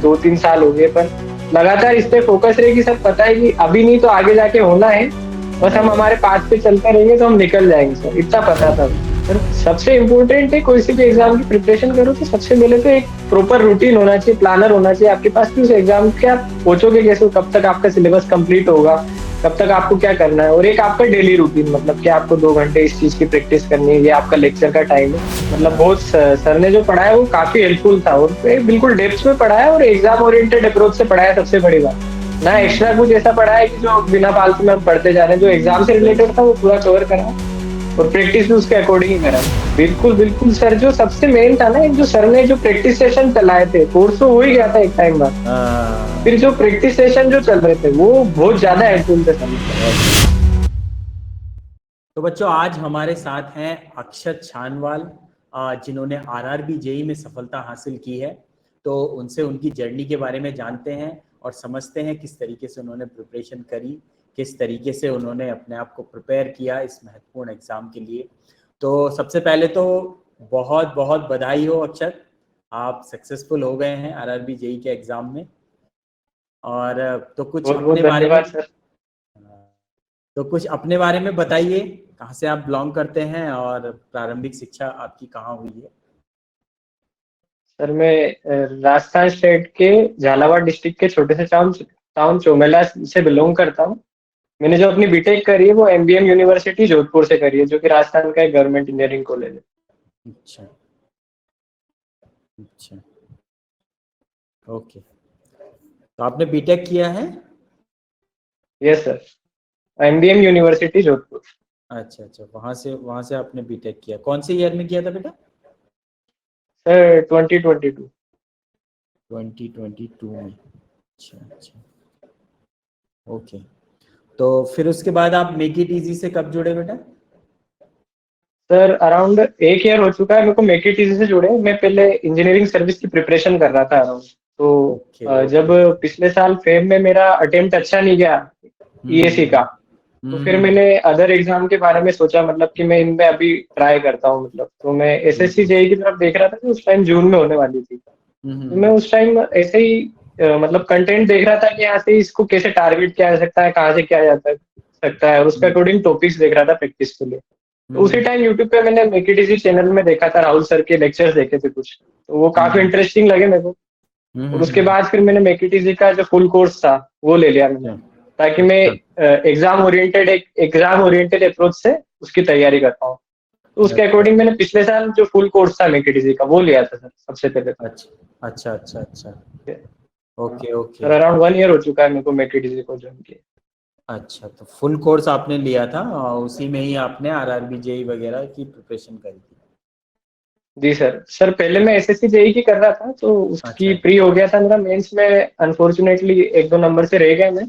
2-3 साल हो गए, पर लगातार इस पे फोकस रहे कि सर पता है कि अभी नहीं तो आगे जाके होना है, बस हम हमारे पाथ पे चलते रहेंगे तो हम निकल जाएंगे सर, इतना पता था। सर सबसे इम्पोर्टेंट है कोई सी भी एग्जाम की प्रिपरेशन करो तो सबसे पहले तो एक प्रॉपर रूटीन होना चाहिए, प्लानर होना चाहिए आपके पास कि उस एग्जाम के आप पहुंचोगे कैसे, कब तक आपका सिलेबस कंप्लीट होगा, कब तक आपको क्या करना है, और एक आपका डेली रूटीन, मतलब कि आपको 2 घंटे इस चीज की प्रैक्टिस करनी है, ये आपका लेक्चर का टाइम है। मतलब बहुत सर ने जो पढ़ाया वो काफी हेल्पफुल था, और बिल्कुल डेप्थ में पढ़ाया और एग्जाम ओरिएंटेड अप्रोच से पढ़ाया, सबसे बड़ी बात। ना एक्स्ट्रा कुछ ऐसा पढ़ा है कि जो बिना फालतू में हम पढ़ते जा रहे हैं, जो एग्जाम से रिलेटेड था वो पूरा कवर करा, और प्रैक्टिस भी उसके अकॉर्डिंग ही करा। बिल्कुल बिल्कुल सर, जो सबसे मेन था ना, एक जो सर ने जो प्रैक्टिस सेशन चलाए थे, कोर्स तो हो ही गया था एक टाइम बाद, फिर जो प्रैक्टिस सेशन जो चल रहे थे वो बहुत ज्यादा हेल्पफुल थे सर। तो बच्चों आज हमारे साथ हैं अक्षत छानवाल, जिन्होंने आरआरबी जेई में सफलता हासिल की है। तो उनसे उनकी जर्नी के बारे में जानते हैं और समझते हैं किस तरीके से उन्होंने प्रिपरेशन करी, किस तरीके से उन्होंने अपने आप को प्रिपेयर किया इस महत्वपूर्ण एग्जाम के लिए। तो सबसे पहले तो बहुत बहुत बधाई हो अक्षत, आप सक्सेसफुल हो गए हैं आरआरबी जेई के एग्जाम में। और तो कुछ बहुत बहुत अपने बारे में धन्यवाद सर। तो कुछ अपने बारे में बताइए, कहाँ से आप बिलोंग करते हैं और प्रारंभिक शिक्षा आपकी कहाँ हुई है? सर मैं राजस्थान स्टेट के झालावाड़ डिस्ट्रिक्ट के छोटे से टाउन टाउन चोमेला से बिलोंग करता हूँ। मैंने जो अपनी बीटेक करी है वो एमबीएम यूनिवर्सिटी जोधपुर से करी है, जो कि राजस्थान का एक गवर्नमेंट इंजीनियरिंग कॉलेज है। अच्छा अच्छा, ओके। तो आपने बीटेक किया है? Yes sir, MBM university Jodhpur. अच्छा अच्छा, वहाँ से आपने बीटेक किया। कौन से ईयर में किया था बेटा? सर 2022। 2022 में। अच्छा अच्छा, ओके। तो फिर उसके बाद आप मेक इट इजी से कब जुड़े बेटा? सर अराउंड 1 ईयर हो चुका है मेरे को मेक इट इजी से जुड़े। मैं पहले इंजीनियरिंग सर्विस की प्रिपरेशन कर रहा था अराउंड, तो ओके जब ओके। पिछले साल फेब में मेरा अटेम्प्ट अच्छा नहीं गया ईएसी का, तो फिर हम्म मैंने अदर एग्जाम के बारे में सोचा, मतलब कि मैं इनमें अभी ट्राई करता हूँ। मतलब तो मैं एसएससी जेई की तरफ देख रहा था कि उस टाइम जून में होने वाली थी, तो मैं उस टाइम ऐसे ही मतलब कंटेंट देख रहा था कि यहाँ से इसको कैसे टारगेट किया जा सकता है, कहाँ से किया जा सकता है, और उसके अकॉर्डिंग टॉपिक्स देख रहा था प्रैक्टिस के लिए। तो उसी टाइम यूट्यूब पे मैंने मेक इट इजी चैनल में देखा था, राहुल सर के लेक्चर्स देखे थे कुछ, तो वो काफी इंटरेस्टिंग लगे मेरे को। और उसके बाद फिर मैंने मेक इट इजी का जो फुल कोर्स था वो ले लिया मैंने, ताकि मैं अच्छा एग्जाम ओरिएंटेड अप्रोच से उसकी तैयारी कर पाऊँ। तो उसके अच्छा अकॉर्डिंग मैंने पिछले साल जो फुल कोर्स था मेक इट इजी का वो लिया था सर, सबसे पहले तो। अच्छा अच्छा अच्छा अच्छा, हाँ okay okay. Sir, around 1 year हो चुका है मेरे को मेक इट इजी को ज्वाइन किया। अच्छा, तो फुल कोर्स आपने लिया था और उसी में ही आपने आरआरबी जेई वगैरह की प्रिपरेशन करी थी? जी सर पहले मैं एसएससी जेई की कर रहा था, तो उसकी अच्छा प्री हो गया था मेरा, मेंस में अनफॉर्चुनेटली 1-2 नंबर से रह गए मैं।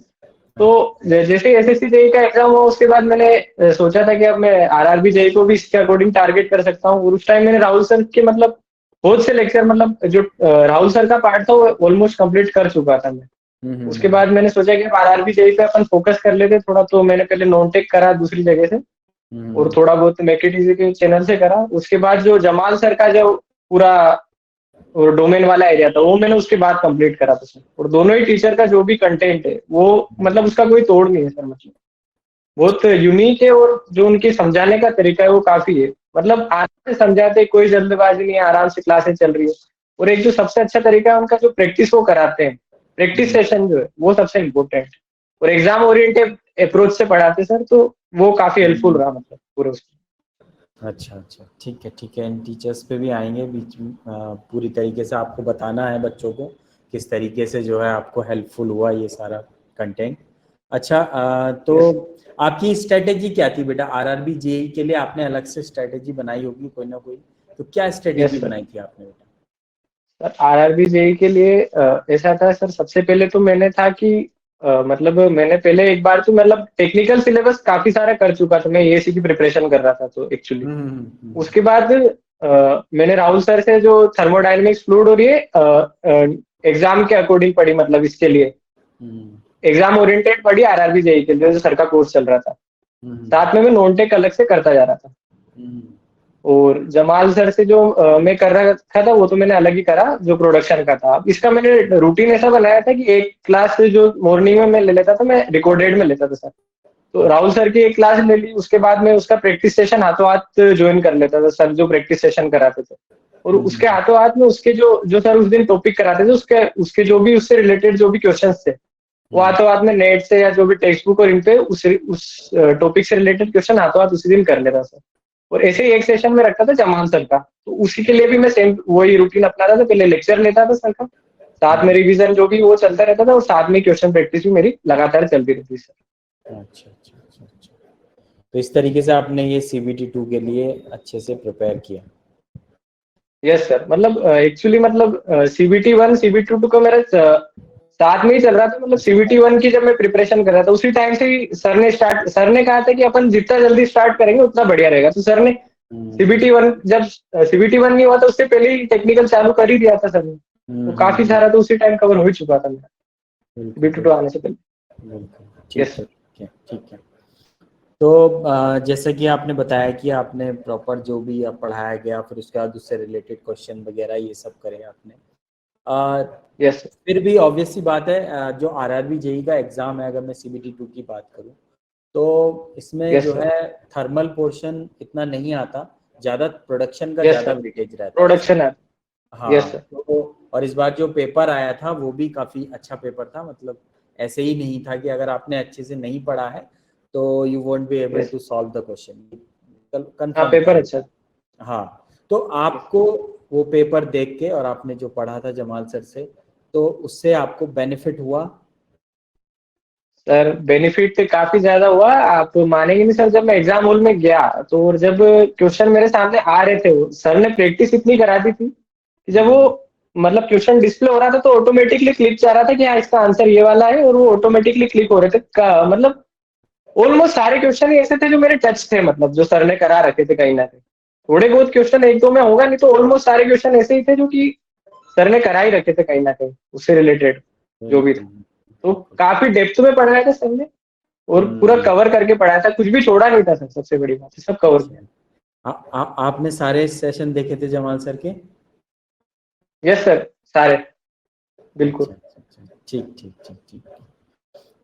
तो जैसे ही एसएससी जेई का एग्जाम हुआ उसके बाद मैंने सोचा था कि अब मैं आरआरबी जेई को भी इसके अकॉर्डिंग टारगेट कर सकता हूँ। और उस टाइम मैंने राहुल सर के मतलब बहुत से लेक्चर, मतलब जो राहुल सर का पार्ट था वो ऑलमोस्ट कंप्लीट कर चुका था मैं। उसके बाद मैंने सोचा कि अब आरआरबी जेई पे अपन फोकस कर लेते थोड़ा, तो मैंने पहले नॉन टेक करा दूसरी जगह से, और थोड़ा बहुत मेक इट इजी के चैनल से करा। उसके बाद जो जमाल सर का जो पूरा और डोमेन वाला एरिया था वो मैंने उसके बाद कंप्लीट करा था सर। और दोनों ही टीचर का जो भी कंटेंट है वो मतलब उसका कोई तोड़ नहीं है सर, मतलब बहुत यूनिक है, और जो उनके समझाने का तरीका है वो काफी है, मतलब आराम से समझाते, कोई जल्दबाजी नहीं है, आराम से क्लासेस चल रही है। और एक जो सबसे अच्छा तरीका है उनका, जो प्रैक्टिस वो कराते हैं, प्रैक्टिस सेशन जो है वो सबसे इम्पोर्टेंट, और एग्जाम ओरिएंटेड अप्रोच से पढ़ाते सर, तो वो काफी हेल्पफुल रहा मतलब पूरे उसमें। अच्छा अच्छा, ठीक है। इन टीचर्स पे भी आएंगे बीच में। पूरी तरीके से आपको बताना है बच्चों को किस तरीके से जो है आपको हेल्पफुल हुआ ये सारा कंटेंट। अच्छा, तो यस आपकी स्ट्रेटेजी क्या थी बेटा? आरआरबी जेई के लिए आपने अलग से स्ट्रेटेजी बनाई होगी कोई ना कोई, तो क्या स्ट्रेटेजी यस सर। बनाई थी आपने बेटा? सर आरआरबी जेई के लिए ऐसा था सर, सबसे पहले तो मैंने था कि मतलब मैंने पहले एक बार तो मतलब टेक्निकल सिलेबस काफी सारा कर चुका था, मैं एएसी की प्रिपरेशन कर रहा था तो एक्चुअली। उसके बाद मैंने राहुल सर से जो थर्मोडायनेमिक्स फ्लूइड और ये एग्जाम के अकॉर्डिंग पढ़ी, मतलब इसके लिए एग्जाम ओरिएंटेड पढ़ी आरआरबी जेई के लिए, जो सर का कोर्स चल रहा था। साथ में मैं नॉन टेक अलग से करता जा रहा था। और जमाल सर से जो मैं कर रखा था वो तो मैंने अलग ही करा, जो प्रोडक्शन का था। अब इसका मैंने रूटीन ऐसा बनाया था कि एक क्लास जो मॉर्निंग में मैं ले लेता था, मैं रिकॉर्डेड में लेता था सर। तो राहुल सर की एक क्लास ले ली, उसके बाद में उसका प्रैक्टिस सेशन हाथों हाथ ज्वाइन कर लेता था, सर जो प्रैक्टिस सेशन कराते थे। और उसके हाथों हाथ में उसके जो जो सर उस दिन टॉपिक कराते थे, उसके उसके जो भी उससे रिलेटेड जो भी क्वेश्चंस थे, वो हाथों हाथ में नेट से या जो भी टेक्स्ट बुक और इन पे उस टॉपिक से रिलेटेड क्वेश्चन हाथों हाथ उसी दिन कर लेता सर। और ऐसे ही एक सेशन में रखा था जमान सर का, तो उसी के लिए भी मैं सेम वही रूटीन अपनाता था। पहले लेक्चर लेता था सर का, साथ में रिवीजन जो भी वो चलता रहता था, और साथ में क्वेश्चन प्रैक्टिस भी मेरी लगातार चलती रहती सर। अच्छा अच्छा अच्छा अच्छा। तो इस तरीके से आपने ये CBT 2 के लिए अच्छे से प्रिपेयर किया। यस सर, मतलब एक्चुअली मतलब CBT 1 CBT 2 का मेरा साथ में ही चल रहा था। मतलब CBT 1 की जब मैं प्रिपरेशन कर रहा था, उसी टाइम से ही सर ने कहा था कि अपन जितना जल्दी स्टार्ट करेंगे उतना बढ़िया रहेगा। तो सर ने CBT 1 जब CBT 1 नहीं हुआ तो उससे पहले ही टेक्निकल चालू कर ही दिया था सर ने। तो काफी सारा तो उसी टाइम कवर हो ही चुका था मेरा, CBT 2 आने से पहले। बिल्कुल यस ठीक है सर। ठीक है ठीक है। तो जैसे कि आपने बताया कि आपने प्रॉपर जो भी आप पढ़ाया गया, फिर उसके बाद उससे रिलेटेड क्वेश्चन वगैरह ये सब करे आपने। Yes sir. फिर भी ऑब्वियस सी बात है, जो RRB JEE का एग्जाम है, अगर मैं CBT 2 की बात करूं तो इसमें यस जो सर। है थर्मल पोर्शन इतना नहीं आता, ज़्यादा प्रोडक्शन का यस ज़्यादा सर। वेटेज रहता है इसमें। प्रोडक्शन है। यस हाँ सर। तो और इस बार जो पेपर आया था वो भी काफ़ी अच्छा पेपर था। मतलब ऐसे ही नहीं था कि अगर आपने अच्छे से नहीं पढ़ा है तो you won't be able yes. To solve the question, हाँ, कंफर्म था। पेपर अच्छा। हाँ तो यस आपको वो पेपर देख के और आपने जो पढ़ा था जमाल सर से, तो उससे आपको बेनिफिट हुआ? सर, बेनिफिट काफी ज्यादा हुआ। आप मानेंगे नहीं सर, जब मैं एग्जाम हॉल में गया तो और जब क्वेश्चन मेरे सामने आ रहे थे, वो सर ने प्रैक्टिस इतनी करा दी थी कि जब वो मतलब क्वेश्चन डिस्प्ले हो रहा था तो ऑटोमेटिकली क्लिक जा रहा था कि हाँ इसका आंसर ये वाला है, और वो ऑटोमेटिकली क्लिक हो रहे थे मतलब ऑलमोस्ट सारे क्वेश्चन ही ऐसे थे जो मेरे टच थे, मतलब जो सर ने करा रखे थे कहीं ना कहीं। थोड़े बहुत क्वेश्चन एक दो में होगा, नहीं तो ऑलमोस्ट सारे क्वेश्चन ऐसे ही थे जो कि सर ने करा ही रखे थे कहीं ना कहीं उससे रिलेटेड जो भी था। बिल्कुल तो बिल्कुल। काफी डेप्थ में पढ़ाया था सर ने, और पूरा हम्म, कवर करके पढ़ाया था, कुछ भी छोड़ा नहीं था सर। सबसे बड़ी बात है, सब कवर किया। अच्छा। आपने सारे सेशन देखे थे जमाल सर के? यस सर, सारे, अच्छा बिल्कुल। अच्छा अच्छा, ठीक ठीक ठीक ठीक।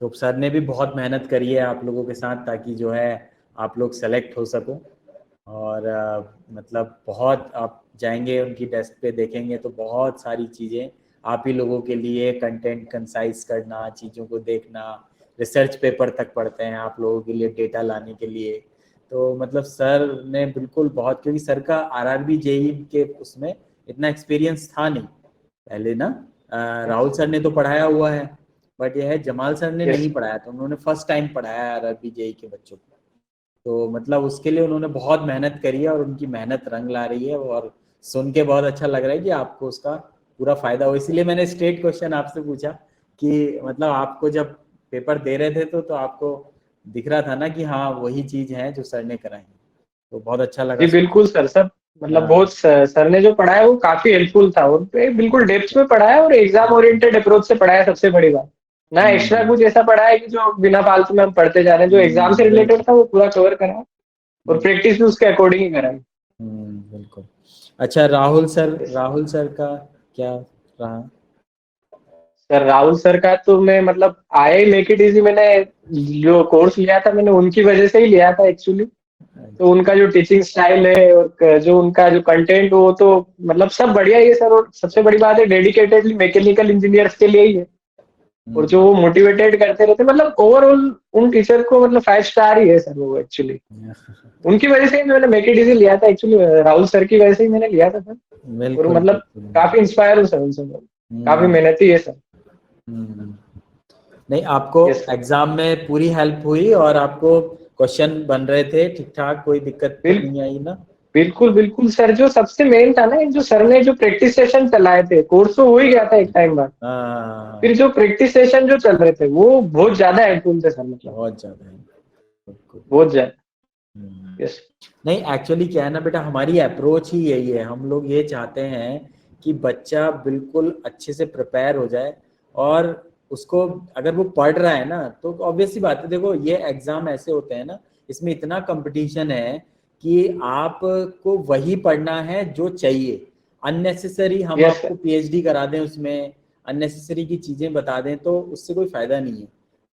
तो सर ने भी बहुत मेहनत करी है आप लोगों के साथ, ताकि जो है आप लोग सेलेक्ट हो सको। और मतलब बहुत आप जाएंगे उनकी डेस्क पे देखेंगे तो बहुत सारी चीज़ें आप ही लोगों के लिए, कंटेंट कंसाइज करना, चीज़ों को देखना, रिसर्च पेपर तक पढ़ते हैं आप लोगों के लिए डेटा लाने के लिए। तो मतलब सर ने बिल्कुल बहुत, क्योंकि सर का RRB JEE के उसमें इतना एक्सपीरियंस था नहीं पहले ना। राहुल सर ने तो पढ़ाया हुआ है, बट यह है जमाल सर ने यस। नहीं पढ़ाया, तो उन्होंने फर्स्ट टाइम पढ़ाया है RRB JEE के बच्चों को। तो मतलब उसके लिए उन्होंने बहुत मेहनत करी है और उनकी मेहनत रंग ला रही है, और सुन के बहुत अच्छा लग रहा है कि आपको उसका पूरा फायदा हो। इसीलिए मैंने स्ट्रेट क्वेश्चन आपसे पूछा कि मतलब आपको जब पेपर दे रहे थे तो आपको दिख रहा था ना कि हाँ वही चीज है जो सर ने कराई। तो बहुत अच्छा लगा जी सुन के। बिल्कुल सर, सब मतलब हाँ बहुत सर ने जो पढ़ाया वो काफी हेल्पफुल था, और बिल्कुल डेप्थ में पढ़ाया और एग्जाम ओरिएंटेड अप्रोच से पढ़ाया। सबसे बड़ी बात, ना एक्स्ट्रा हम्म कुछ ऐसा पढ़ाया कि जो बिना फालतू में हम पढ़ते जा रहे हैं। जो एग्जाम से रिलेटेड बिल्कुल था वो पूरा कवर करा, और बिल्कुल। प्रैक्टिस भी उसके अकॉर्डिंग ही कराई। बिल्कुल। अच्छा राहुल सर का क्या रहा? सर, राहुल सर का तो मैं मतलब आया ही मेक इट इजी, मैंने जो कोर्स लिया था मैंने उनकी वजह से ही लिया था एक्चुअली। तो अच्छा। उनका जो टीचिंग स्टाइल है और जो उनका जो कंटेंट, वो तो मतलब सब बढ़िया ही है सर। और सबसे बड़ी बात है, डेडिकेटेडली मैकेनिकल इंजीनियर्स के लिए ही है। और जो वो मोटिवेटेड करते रहते, मतलब ओवरऑल उन टीचर को मतलब 5 स्टार ही है सर वो एक्चुअली। उनकी वजह से ही मैंने मेक इट इजी लिया था एक्चुअली, राहुल सर की वजह से ही मैंने लिया था सर। और बिल्कुल मतलब बिल्कुल। काफी इंस्पायर हूँ सर उनसे मैं। काफी हम्म, मेहनती है सर। हम्म। नहीं आपको यस सर। एग्जाम में पूरी हेल्प हुई और आपको क्वेश्चन बन रहे थे ठीक ठाक, कोई दिक्कत तो बिल, नहीं आई ना? बिल्कुल बिल्कुल सर, जो सबसे मेन था ना, जो सर ने जो प्रैक्टिस सेशन चलाए थे, कोर्स तो हो ही गया था एक टाइम बाद, फिर हाँ जो प्रैक्टिस सेशन जो चल रहे थे वो बहुत ज्यादा हेल्पफुल थे सर, मतलब बहुत ज्यादा है। बिल्कुल। बहुत ज्यादा। हम्म। यस। नहीं एक्चुअली क्या है ना बेटा, हमारी अप्रोच ही यही है। हम लोग ये चाहते हैं कि बच्चा बिल्कुल अच्छे से प्रिपेयर हो जाए, और उसको अगर वो पढ़ रहा है ना तो ऑब्वियस सी बात है, देखो ये एग्जाम ऐसे होते हैं ना, इसमें इतना कंपटीशन है कि आपको वही पढ़ना है जो चाहिए। अननेसेसरी हम यस आपको पीएचडी करा दें उसमें, अननेसेसरी की चीजें बता दें तो उससे कोई फायदा नहीं है।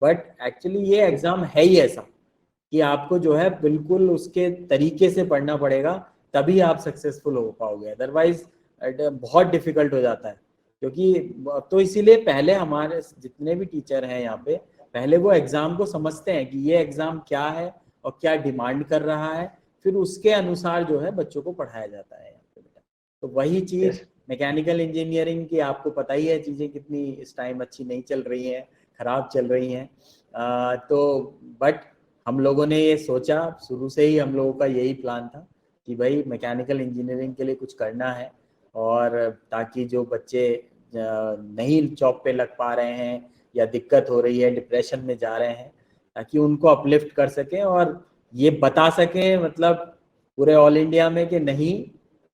बट एक्चुअली ये एग्जाम है ही ऐसा कि आपको जो है बिल्कुल उसके तरीके से पढ़ना पड़ेगा, तभी आप सक्सेसफुल हो पाओगे, अदरवाइज बहुत डिफिकल्ट हो जाता है। क्योंकि तो इसीलिए पहले हमारे जितने भी टीचर हैं यहाँ पे, पहले वो एग्जाम को समझते हैं कि ये एग्जाम क्या है और क्या डिमांड कर रहा है, फिर उसके अनुसार जो है बच्चों को पढ़ाया जाता है यहाँ पे बेटा। तो वही चीज यस मैकेनिकल इंजीनियरिंग की आपको पता ही है, चीजें कितनी इस टाइम अच्छी नहीं चल रही हैं, खराब चल रही हैं। तो बट हम लोगों ने ये सोचा, शुरू से ही हम लोगों का यही प्लान था कि भाई मैकेनिकल इंजीनियरिंग के लिए कुछ करना है, और ताकि जो बच्चे नहीं जॉब पे लग पा रहे हैं या दिक्कत हो रही है, डिप्रेशन में जा रहे हैं, ताकि उनको अपलिफ्ट कर सकें और ये बता सकें मतलब पूरे ऑल इंडिया में कि नहीं,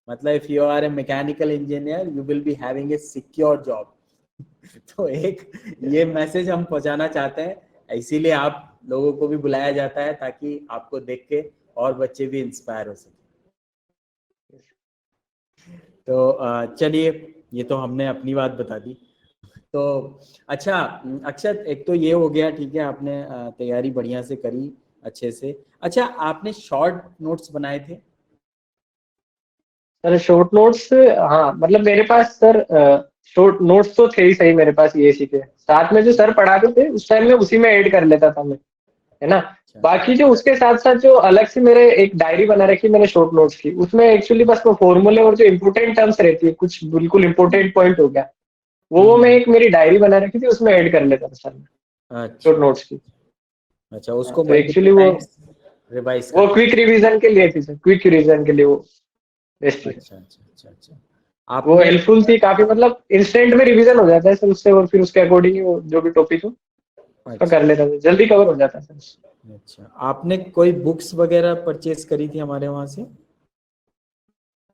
मतलब if you are a mechanical engineer you will be having a secure job. तो एक ये मैसेज हम पहुंचाना चाहते हैं, इसीलिए आप लोगों को भी बुलाया जाता है ताकि आपको देख के और बच्चे भी इंस्पायर हो सके। तो चलिए, ये तो हमने अपनी बात बता दी। तो अच्छा अक्षत, एक तो ये हो गया, ठीक है, आपने तैयारी बढ़िया से करी अच्छे से। अच्छा, आपने शॉर्ट नोट्स बनाए थे? सर शॉर्ट नोट्स, हाँ मतलब मेरे पास सर शॉर्ट नोट्स तो थे ही सही मेरे पास ये के साथ में, जो सर पढ़ाते थे उस टाइम में उसी में ऐड कर लेता था मैं, है ना। अच्छा बाकी जो उसके साथ साथ जो अलग से मेरे एक डायरी बना रखी मैंने शॉर्ट नोट्स की, उसमें एक्चुअली बस वो फॉर्मूले और जो इंपोर्टेंट टर्म्स रहती है, कुछ बिल्कुल इंपोर्टेंट पॉइंट हो गया, वो मैं हम्म, एक मेरी डायरी बना रखी थी, उसमें ऐड कर लेता था सर मैं अच्छा शॉर्ट नोट्स की। अच्छा, हाँ, उसको तो मल्टीपल एक्चुअली टाइम्स रिवाइज वो करते क्विक रिवीजन के लिए थी सर, क्विक रिवीजन के लिए वो बेस्ट हैं। थी। अच्छा अच्छा अच्छा अच्छा। वो आपने हेल्पफुल थी काफी, मतलब इंस्टेंट में रिवीजन हो जाता है सर उससे, और फिर उसके अकॉर्डिंग ही वो जो भी टॉपिक हो उसका अच्छा कर लेता था, जल्दी कवर हो जाता है सर। अच्छा, आपने कोई बुक्स वगैरह परचेज करी थी हमारे वहां से?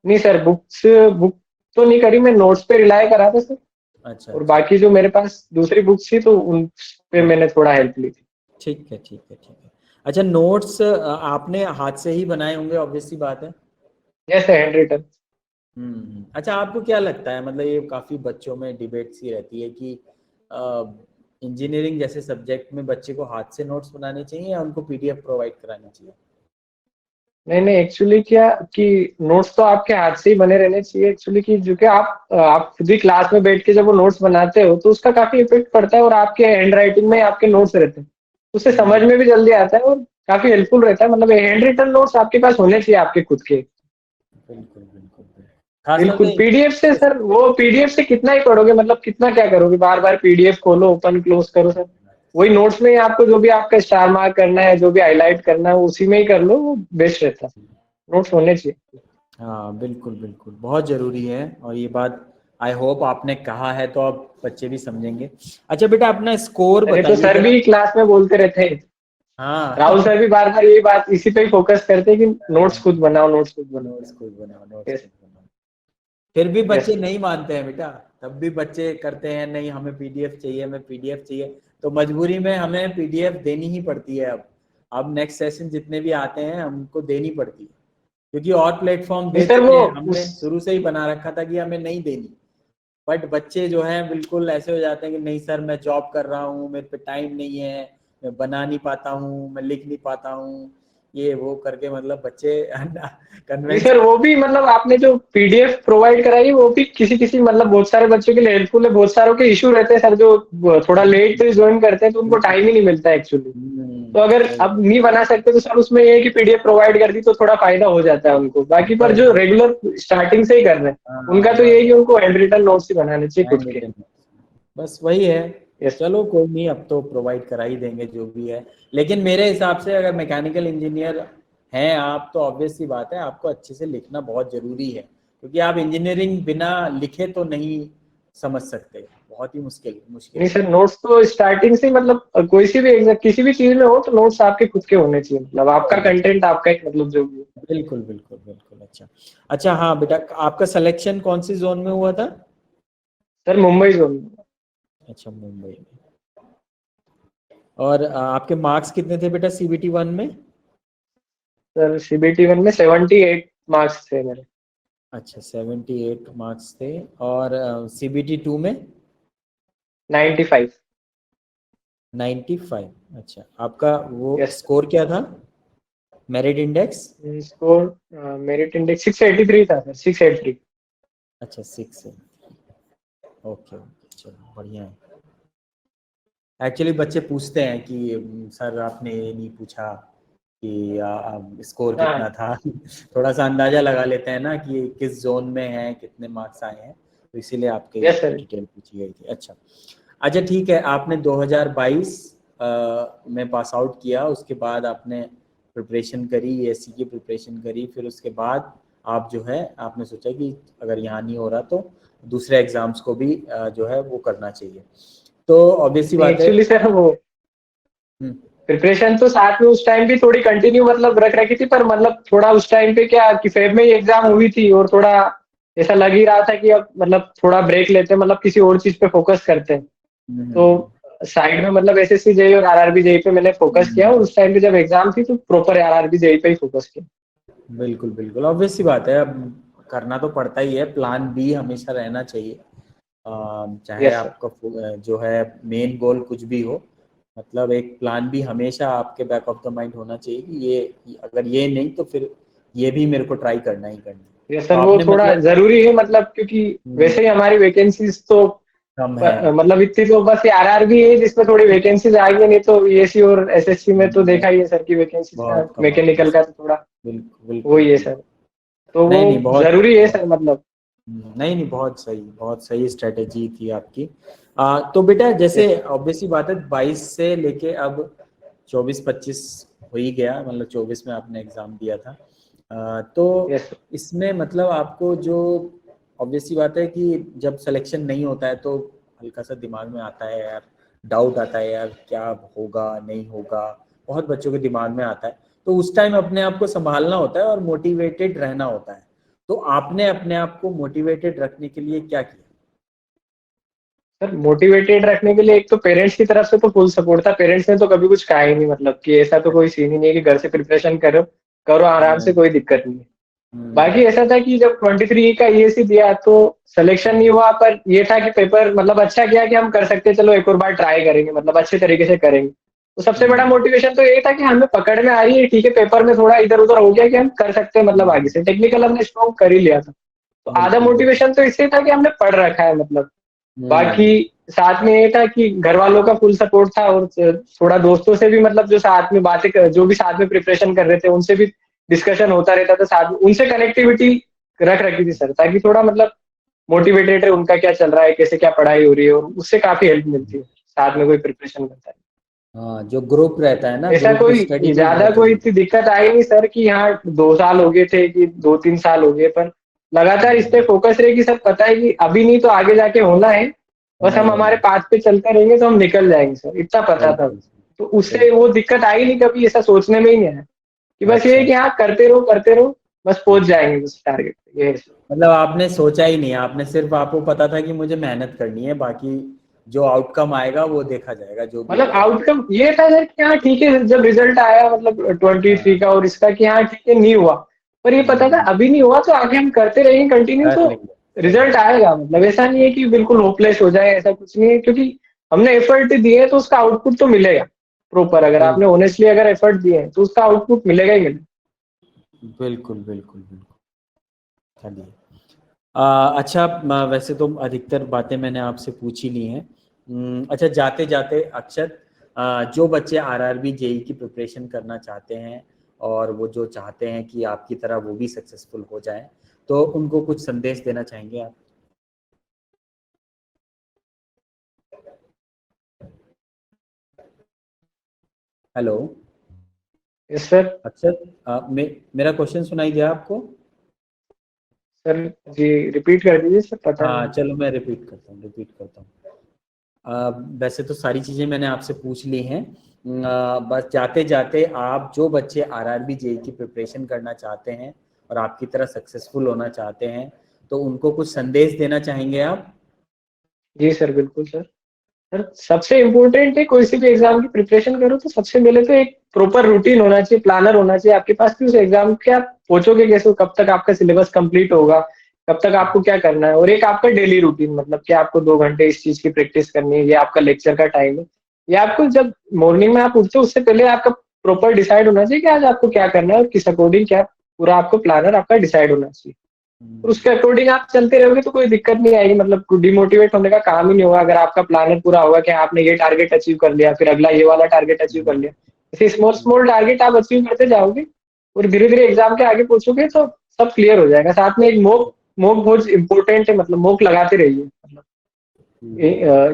नहीं सर, बुक तो नहीं करी, मैं नोट्स पे रिलाय करा था सर, अच्छा और अच्छा, बाकी जो मेरे पास दूसरी बुक्स थी तो उन पे मैंने थोड़ा हेल्प ली थी। ठीक है ठीक है ठीक है। अच्छा, नोट्स आपने हाथ से ही बनाए होंगे, ऑब्वियस सी बात है। Yes handwritten. अच्छा, आपको क्या लगता है, मतलब ये काफी बच्चों में डिबेट सी रहती है कि इंजीनियरिंग जैसे सब्जेक्ट में बच्चे को हाथ से नोट्स बनाने चाहिए या उनको पीडीएफ प्रोवाइड करानी चाहिए? नहीं नहीं, एक्चुअली क्या कि नोट्स तो आपके हाथ से ही बने रहने चाहिए एक्चुअली, कि जो कि आप खुद ही क्लास में बैठ के जब वो नोट्स बनाते हो तो उसका काफी इफेक्ट पड़ता है, और आपके हैंड राइटिंग में आपके नोट्स रहते हैं, उससे समझ हम्म, में भी जल्दी आता है और काफी हेल्पफुल रहता है। मतलब हैंड रिटन नोट्स आपके पास होने चाहिए आपके खुद के। बिल्कुल बिल्कुल बिल्कुल। खासतौर बिल्कुल, से पीडीएफ से सर, वो पीडीएफ से कितना ही पढ़ोगे, मतलब कितना क्या करोगे, बार बार पीडीएफ खोलो ओपन क्लोज करो सर। वही नोट्स में ही आपको जो भी आपका स्टार मार्क करना है, जो भी हाईलाइट करना है, वो उसी में ही कर लो, वो बेस्ट रहता है। नोट्स होने चाहिए। हाँ बिल्कुल बिल्कुल, बहुत जरूरी है, और ये बात आई होप आपने कहा है तो अब बच्चे भी समझेंगे। अच्छा बेटा, अपना स्कोर अरे तो बताइए सर जरा। भी क्लास में बोलते रहते हैं, हाँ राहुल सर भी बार बार यही बात इसी पे ही फोकस करते हैं कि नोट्स खुद बनाओ, नोट्स खुद बनाओ। नोट्स खुद बनाओ, नोट्स यस खुद बनाओ। फिर भी यस। बच्चे नहीं मानते हैं बेटा, तब भी बच्चे करते हैं नहीं हमें पीडीएफ चाहिए, हमें पीडीएफ चाहिए। तो मजबूरी में हमें पीडीएफ देनी ही पड़ती है अब नेक्स्ट सेशन जितने भी आते हैं हमको देनी पड़ती है, क्योंकि और प्लेटफॉर्म नहीं दे सर चुके वो हैं, उस हमने शुरू से ही बना रखा था कि हमें नहीं देनी। बट बच्चे जो हैं बिल्कुल ऐसे हो जाते हैं कि नहीं सर मैं जॉब कर रहा हूँ, मेरे पे टाइम नहीं है, मैं बना नहीं पाता हूँ, मैं लिख नहीं पाता हूँ, ये वो करके मतलब बच्चे नहीं कन्वेंस सर, कर। वो भी मतलब आपने जो पीडीएफ प्रोवाइड कराई वो भी किसी किसी मतलब बहुत सारे बच्चों के लिए हेल्पफुल है, बहुत सारों के इशू रहते हैं सर, जो थोड़ा लेट ज्वाइन करते हैं तो उनको टाइम ही नहीं मिलता एक्चुअली। तो अगर वही, अब नहीं बना सकते तो सर उसमें ये है कि पीडीएफ प्रोवाइड कर दी तो थोड़ा फायदा हो जाता है उनको। बाकी पर बस जो रेगुलर स्टार्टिंग से ही कर रहे हैं हाँ उनका तो ये है बस कि उनको हैंड रिटन नोट्स ही बनाने चाहिए खुद हैंड के। रिटन, बस वही है। यस। चलो कोई नहीं, अब तो प्रोवाइड करा ही देंगे जो भी है। लेकिन मेरे हिसाब से अगर मैकेनिकल इंजीनियर हैं आप तो ऑब्वियस सी बात है आपको अच्छे से लिखना बहुत जरूरी है, क्योंकि आप इंजीनियरिंग बिना लिखे तो नहीं समझ सकते, बहुत ही मुश्किल मुश्किल नहीं है। सर, नोट्स तो स्टार्टिंग से ही मतलब कोई सी भी एग्जाम किसी भी चीज में हो तो नोट्स आपके खुद के होने चाहिए, मतलब आपका कंटेंट आपका ही, मतलब जो भी हो। बिल्कुल बिल्कुल बिल्कुल। अच्छा अच्छा, हाँ बेटा, आपका सिलेक्शन कौन सी जोन में हुआ था? सर मुंबई जोन में। अच्छा, मुंबई में। और आपके मार्क्स कितने थे बेटा सीबीटी 1 में? सर CBT 1 में 78 मार्क्स थे मेरे। अच्छा 78 मार्क्स थे। और CBT 2 में 95। 95। अच्छा, आपका वो यस स्कोर क्या था, merit index? Sir. Score merit index 683 था सर, 683। अच्छा 6 है। ओके ओके, चलो बढ़िया है। एक्चुअली बच्चे पूछते हैं कि सर आपने ये नहीं पूछा कि स्कोर हाँ। कितना था। थोड़ा सा अंदाजा लगा लेते हैं ना कि किस जोन में है, कितने मार्क्स आए हैं, तो इसीलिए आपके यस सर। डिटेल पूछी गई थी। अच्छा अच्छा, ठीक है। आपने 2022 में पास आउट किया, उसके बाद आपने प्रिपरेशन करी, एससी की प्रिपरेशन करी, फिर उसके बाद आप जो है आपने सोचा कि अगर यहाँ नहीं हो रहा तो दूसरे एग्जाम्स को भी जो है वो करना चाहिए। तो ऑब्वियस सी नहीं बात है। एक्चुअली सर वो हम्म, प्रिपरेशन तो साथ में उस टाइम भी थोड़ी कंटिन्यू मतलब रख रखी थी, पर मतलब थोड़ा उस टाइम पे क्या कि फेब में ही एग्जाम हुई थी और थोड़ा ऐसा लग ही रहा था कि अब मतलब थोड़ा ब्रेक लेते हैं, मतलब किसी और चीज पे फोकस करते हैं। हम्म, तो साइड में मतलब एसएससी जेई और आरआरबी जेई पे मैंने फोकस किया, और हम्म, उस टाइम पे जब एग्जाम थी तो प्रॉपर आरआरबी जेई पे ही फोकस किया। बिल्कुल बिल्कुल, ऑब्वियस सी बात है। अब करना तो पड़ता ही है, प्लान बी हमेशा रहना चाहिए। चाहे यस सर। आपका जो है मेन गोल कुछ भी हो, मतलब एक प्लान भी हमेशा आपके बैक ऑफ द माइंड होना चाहिए कि ये अगर ये नहीं तो फिर ये भी मेरे को ट्राई करना ही करना है। यस तो सर, वो आपने थोड़ा मतलब जरूरी है मतलब, क्योंकि वैसे ही हमारी वैकेंसीज तो कम है। मतलब इतनी तो बस ये आरआरबी है जिसमें थोड़ी वैकेंसीज आ गई, नहीं तो ईएससी और एसएससी में तो देखा ही है सर की वैकेंसीज का, बहुत कम आता है मैकेनिकल सर। का तो थोड़ा बिल्कुल बिल्कुल वही है सर। बिल्कुल। तो वो नहीं नहीं, बहुत जरूरी है बहुत सर मतलब। नहीं नहीं, बहुत सही स्ट्रेटेजी थी आपकी। तो बेटा जैसे यस ऑब्वियसली बात है, 22 से लेके अब 24-25 हो ही गया, मतलब 24 में आपने एग्जाम दिया था। तो यस इसमें मतलब आपको जो ऑब्वियसली बात है कि जब सिलेक्शन नहीं होता है तो हल्का सा दिमाग में आता है यार, डाउट आता है यार क्या होगा नहीं होगा, बहुत बच्चों के दिमाग में आता है। तो उस टाइम अपने आप को संभालना होता है और मोटिवेटेड रहना होता है। तो आपने अपने आप को मोटिवेटेड रखने के लिए क्या किया? सर, मोटिवेटेड रखने के लिए एक तो पेरेंट्स की तरफ से तो फुल सपोर्ट था। पेरेंट्स ने तो कभी कुछ कहा ही नहीं, मतलब कि ऐसा तो कोई सीन ही नहीं है कि घर से प्रिपरेशन करो करो आराम से, हम्म, कोई दिक्कत नहीं है। बाकी हम्म, ऐसा था कि जब 23 का ईएससी दिया तो सिलेक्शन नहीं हुआ, पर ये था कि पेपर मतलब अच्छा किया कि हम कर सकते हैं, चलो एक और बार ट्राई करेंगे, मतलब अच्छे तरीके से करेंगे। तो सबसे बड़ा हम्म, मोटिवेशन तो ये था कि हमें पकड़ में आ रही है, ठीक है पेपर में थोड़ा इधर उधर हो गया कि हम कर सकते हैं, मतलब आगे हम्म, से टेक्निकल हमने स्ट्रॉन्ग कर ही लिया था। तो आधा बिल्कुल बिल्कुल। मोटिवेशन तो इससे था कि हमने पढ़ रखा है मतलब। बाकी हम्म, साथ में ये था कि घर वालों का फुल सपोर्ट था, और थोड़ा दोस्तों से भी, मतलब जो साथ में बातें कर, जो भी साथ में प्रिपरेशन कर रहे थे उनसे भी डिस्कशन होता रहता था साथ में, उनसे कनेक्टिविटी रख रखी थी सर, ताकि थोड़ा मतलब मोटिवेटेड है उनका क्या चल रहा है, कैसे क्या पढ़ाई हो रही है, और उससे काफी हेल्प मिलती है साथ में कोई प्रिपरेशन करता है। हाँ, जो ग्रुप रहता है ना, ऐसा ग्रुप कोई स्टडी भी ज्यादा बहुत कोई जरूरी इतनी दिक्कत आई नहीं सर कि हाँ 2 साल हो गए थे कि 2-3 साल हो गए, पर लगातार इस पे है। फोकस रहे कि सर पता है कि अभी नहीं तो आगे जाके होना है, बस होना ही हम होना हमारे है। पाथ पे चलते रहेंगे तो हम निकल जाएंगे सर, इतना पता था। बिल्कुल तो उससे वो बिल्कुल। दिक्कत आई नहीं, कभी ऐसा सोचने में ही नहीं आया कि बस ये अच्छा है कि अच्छा। हाँ करते रहो, बस पहुंच जाएंगे उस टारगेट पे, ये है सर। मतलब आपने सोचा ही नहीं, आपने सिर्फ, आपको पता था कि मुझे मेहनत करनी है, बाकी जो आउटकम आएगा वो देखा जाएगा, जो भी मतलब होगा वो। आउटकम ये था सर कि हाँ ठीक है, जब रिजल्ट आया मतलब 23 हाँ। का और इसका कि हाँ ठीक है नहीं हुआ, पर ये पता था हम्म, अभी नहीं हुआ तो आगे हम करते रहेंगे कंटिन्यू, कर तो लेंगे। सही रिजल्ट बात। आएगा। मतलब ऐसा नहीं है कि बिल्कुल होपलेस हो जाए, ऐसा कुछ नहीं है, क्योंकि हमने एफर्ट दिए है तो उसका आउटपुट तो मिलेगा प्रॉपर। अगर आपने बिल्कुल ऑनेस्टली अगर एफर्ट दिए हैं तो उसका आउटपुट मिलेगा ही मिलेगा। बिल्कुल बिल्कुल बिल्कुल। चलिए। अच्छा, वैसे तो अधिकतर बातें मैंने आपसे पूछ ही ली हैं। अच्छा, जाते जाते अक्षत, जो बच्चे आरआरबी जेई की प्रिपरेशन करना चाहते हैं और वो जो चाहते हैं कि आपकी तरह वो भी सक्सेसफुल हो जाएं, तो उनको कुछ संदेश देना चाहेंगे आप? Hello yes sir. अक्षत, मेरा क्वेश्चन सुनाई दिया आपको? सर जी रिपीट कर दीजिए सर, पता हाँ नहीं। चलो, मैं रिपीट करता हूँ। वैसे तो सारी चीज़ें मैंने आपसे पूछ ली हैं। बस जाते जाते आप जो बच्चे आरआरबी जेई की प्रिपरेशन करना चाहते हैं और आपकी तरह सक्सेसफुल होना चाहते हैं, तो उनको कुछ संदेश देना चाहेंगे आप? जी सर, बिल्कुल सर। सर सबसे इम्पोर्टेंट है, कोई सी भी एग्जाम की प्रिपरेशन करो तो सबसे पहले तो एक प्रॉपर रूटीन होना चाहिए, प्लानर होना चाहिए आपके पास कि उस एग्जाम के आप पहुंचोगे कैसे, कब तक आपका सिलेबस कंप्लीट होगा, कब तक आपको क्या करना है, और एक आपका डेली रूटीन, मतलब कि आपको 2 घंटे इस चीज की प्रैक्टिस करनी है, ये आपका लेक्चर का टाइम है। ये आपको जब मॉर्निंग में आप उठते हो उससे पहले आपका प्रॉपर डिसाइड होना चाहिए कि आज आपको क्या करना है और किस अकॉर्डिंग क्या, पूरा आपको प्लानर आपका डिसाइड होना चाहिए। और उसके अकॉर्डिंग आप चलते रहोगे तो कोई दिक्कत नहीं आएगी, मतलब डिमोटिवेट होने का काम ही नहीं होगा। अगर आपका प्लानर पूरा होगा कि आपने ये टारगेट अचीव कर लिया, फिर अगला ये वाला टारगेट अचीव कर लिया, ऐसे स्मॉल स्मॉल टारगेट आप अचीव करते जाओगे और धीरे धीरे एग्जाम के आगे पहुंचोगे तो सब क्लियर हो जाएगा। साथ में एक मॉक मॉक बहुत इंपॉर्टेंट है, मतलब मॉक लगाते रहिए। मतलब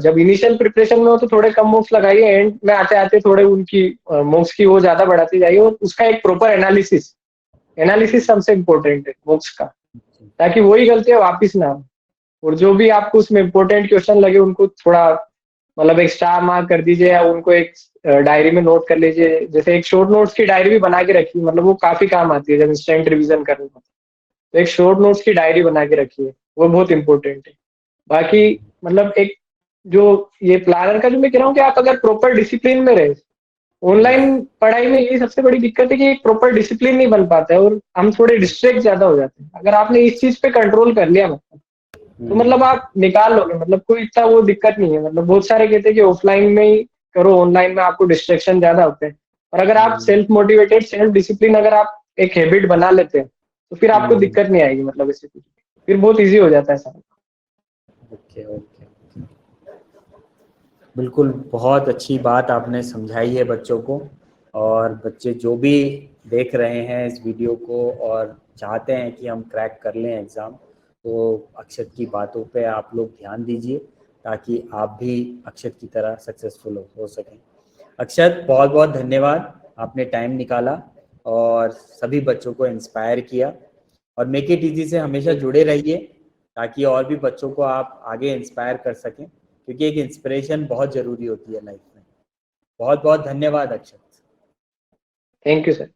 जब इनिशियल प्रिपरेशन में हो तो थोड़े कम मॉक्स लगाइए, एंड में आते आते थोड़े उनकी मॉक्स की वो ज्यादा बढ़ाते जाइए, और उसका एक प्रॉपर एनालिसिस एनालिसिस सबसे इम्पोर्टेंट है मॉक्स का, ताकि वही गलतियां वापिस ना हो। और जो भी आपको उसमें इम्पोर्टेंट क्वेश्चन लगे उनको थोड़ा, मतलब एक स्टार मार्क कर दीजिए या उनको एक डायरी में नोट कर लीजिए। जैसे एक शॉर्ट नोट्स की डायरी भी बना के रखिए, मतलब वो काफी काम आती है जब इंस्टेंट रिवीजन करना हो। तो एक शॉर्ट नोट्स की डायरी बना के रखिए, वो बहुत इंपॉर्टेंट है। बाकी मतलब एक जो ये प्लानर का जो मैं कह रहा हूँ कि आप अगर प्रॉपर डिसिप्लिन में रहे, ऑनलाइन पढ़ाई में ये सबसे बड़ी दिक्कत है कि एक प्रॉपर डिसिप्लिन नहीं बन पाता है और हम थोड़े डिस्ट्रैक्ट ज्यादा हो जाते हैं। अगर आपने इस चीज पे कंट्रोल कर लिया तो मतलब आप निकाल लोगे, मतलब कोई इतना वो दिक्कत नहीं है। मतलब बहुत सारे कहते हैं कि ऑफलाइन में ही करो, ऑनलाइन में आपको डिस्ट्रैक्शन ज्यादा होते हैं। और अगर आप सेल्फ मोटिवेटेड, सेल्फ डिसिप्लिन अगर आप एक हैबिट बना लेते हैं तो फिर आपको दिक्कत नहीं आएगी, मतलब इससे कुछ फिर बहुत ईजी हो जाता है सारा। ओके ओके, बिल्कुल बहुत अच्छी बात आपने समझाई है बच्चों को। और बच्चे जो भी देख रहे हैं इस वीडियो को और चाहते हैं कि हम क्रैक कर लें एग्ज़ाम, तो अक्षत की बातों पे आप लोग ध्यान दीजिए ताकि आप भी अक्षत की तरह सक्सेसफुल हो सकें। अक्षत बहुत बहुत धन्यवाद, आपने टाइम निकाला और सभी बच्चों को इंस्पायर किया। और मेक इट इजी से हमेशा जुड़े रहिए ताकि और भी बच्चों को आप आगे इंस्पायर कर सकें, क्योंकि एक इंस्पिरेशन बहुत ज़रूरी होती है लाइफ में। बहुत बहुत धन्यवाद अक्षत। Thank you sir.